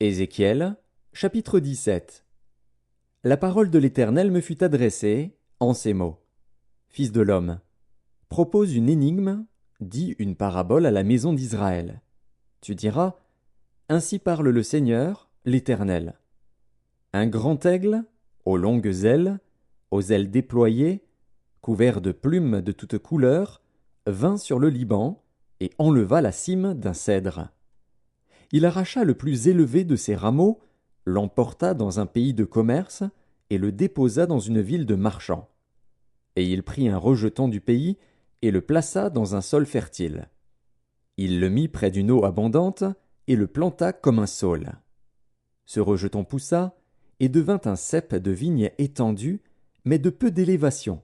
Ézéchiel, chapitre 17. La parole de l'Éternel me fut adressée en ces mots. Fils de l'homme, propose une énigme, dis une parabole à la maison d'Israël. Tu diras, ainsi parle le Seigneur, l'Éternel. Un grand aigle, aux longues ailes, aux ailes déployées, couvert de plumes de toutes couleurs, vint sur le Liban et enleva la cime d'un cèdre. Il arracha le plus élevé de ses rameaux, l'emporta dans un pays de commerce et le déposa dans une ville de marchands. Et il prit un rejeton du pays et le plaça dans un sol fertile. Il le mit près d'une eau abondante et le planta comme un saule. Ce rejeton poussa et devint un cep de vigne étendu, mais de peu d'élévation.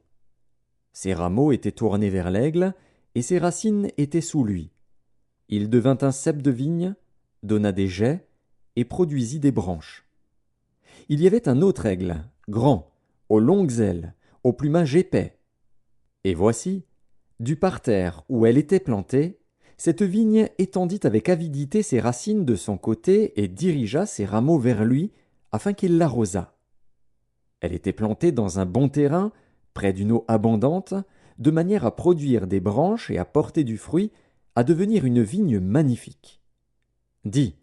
Ses rameaux étaient tournés vers l'aigle et ses racines étaient sous lui. Il devint un cep de vigne, donna des jets et produisit des branches. Il y avait un autre aigle, grand, aux longues ailes, au plumage épais. Et voici, du parterre où elle était plantée, cette vigne étendit avec avidité ses racines de son côté et dirigea ses rameaux vers lui, afin qu'il l'arrosât. Elle était plantée dans un bon terrain, près d'une eau abondante, de manière à produire des branches et à porter du fruit, à devenir une vigne magnifique. Dis,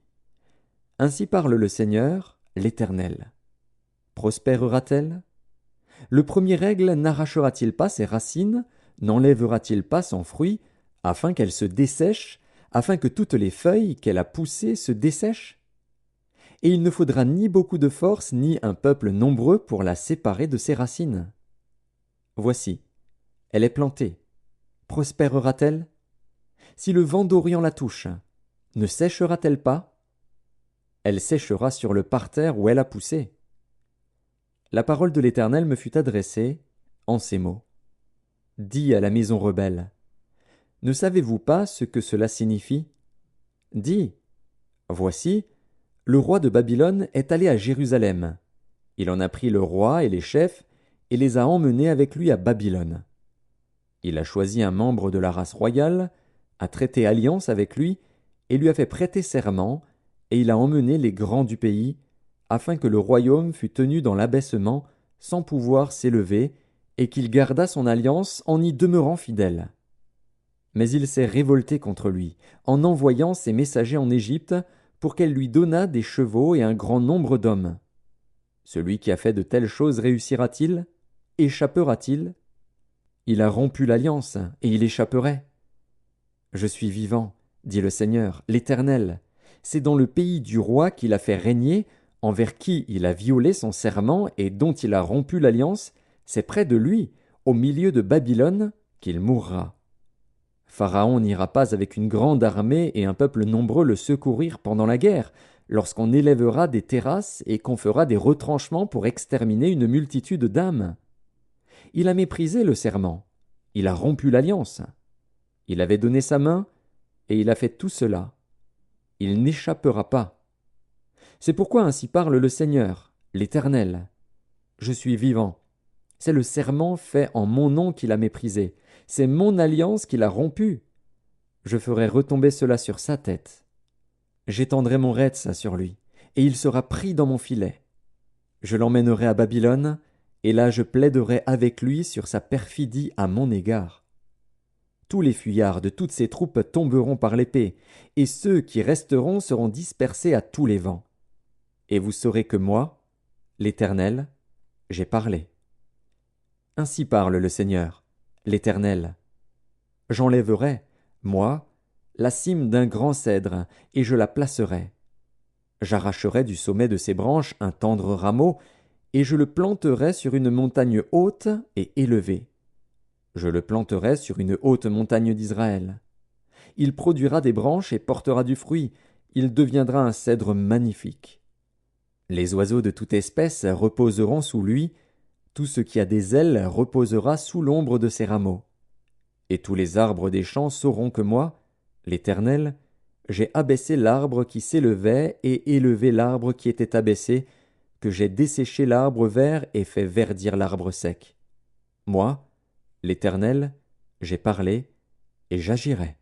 ainsi parle le Seigneur, l'Éternel. Prospérera-t-elle? Le premier aigle n'arrachera-t-il pas ses racines, n'enlèvera-t-il pas son fruit, afin qu'elle se dessèche, afin que toutes les feuilles qu'elle a poussées se dessèchent? Et il ne faudra ni beaucoup de force, ni un peuple nombreux pour la séparer de ses racines. Voici, elle est plantée. Prospérera-t-elle? Si le vent d'Orient la touche, ne séchera-t-elle pas? Elle séchera sur le parterre où elle a poussé. La parole de l'Éternel me fut adressée en ces mots. Dis à la maison rebelle, ne savez-vous pas ce que cela signifie? Dis, voici, le roi de Babylone est allé à Jérusalem. Il en a pris le roi et les chefs et les a emmenés avec lui à Babylone. Il a choisi un membre de la race royale, a traité alliance avec lui et lui a fait prêter serment, et il a emmené les grands du pays, afin que le royaume fût tenu dans l'abaissement, sans pouvoir s'élever, et qu'il gardât son alliance en y demeurant fidèle. Mais il s'est révolté contre lui, en envoyant ses messagers en Égypte, pour qu'elle lui donnât des chevaux et un grand nombre d'hommes. Celui qui a fait de telles choses réussira-t-il? Échappera-t-il? Il a rompu l'alliance, et il échapperait. Je suis vivant, dit le Seigneur, l'Éternel. C'est dans le pays du roi qu'il a fait régner, envers qui il a violé son serment et dont il a rompu l'alliance, c'est près de lui, au milieu de Babylone, qu'il mourra. Pharaon n'ira pas avec une grande armée et un peuple nombreux le secourir pendant la guerre, lorsqu'on élèvera des terrasses et qu'on fera des retranchements pour exterminer une multitude d'âmes. Il a méprisé le serment, il a rompu l'alliance. Il avait donné sa main, et il a fait tout cela. Il n'échappera pas. C'est pourquoi ainsi parle le Seigneur, l'Éternel. Je suis vivant. C'est le serment fait en mon nom qu'il a méprisé. C'est mon alliance qu'il a rompue. Je ferai retomber cela sur sa tête. J'étendrai mon retz sur lui, et il sera pris dans mon filet. Je l'emmènerai à Babylone, et là je plaiderai avec lui sur sa perfidie à mon égard. Tous les fuyards de toutes ces troupes tomberont par l'épée, et ceux qui resteront seront dispersés à tous les vents. Et vous saurez que moi, l'Éternel, j'ai parlé. Ainsi parle le Seigneur, l'Éternel. J'enlèverai, moi, la cime d'un grand cèdre, et je la placerai. J'arracherai du sommet de ses branches un tendre rameau, et je le planterai sur une montagne haute et élevée. Je le planterai sur une haute montagne d'Israël. Il produira des branches et portera du fruit. Il deviendra un cèdre magnifique. Les oiseaux de toute espèce reposeront sous lui. Tout ce qui a des ailes reposera sous l'ombre de ses rameaux. Et tous les arbres des champs sauront que moi, l'Éternel, j'ai abaissé l'arbre qui s'élevait et élevé l'arbre qui était abaissé, que j'ai desséché l'arbre vert et fait verdir l'arbre sec. Moi, l'Éternel, j'ai parlé, et j'agirai.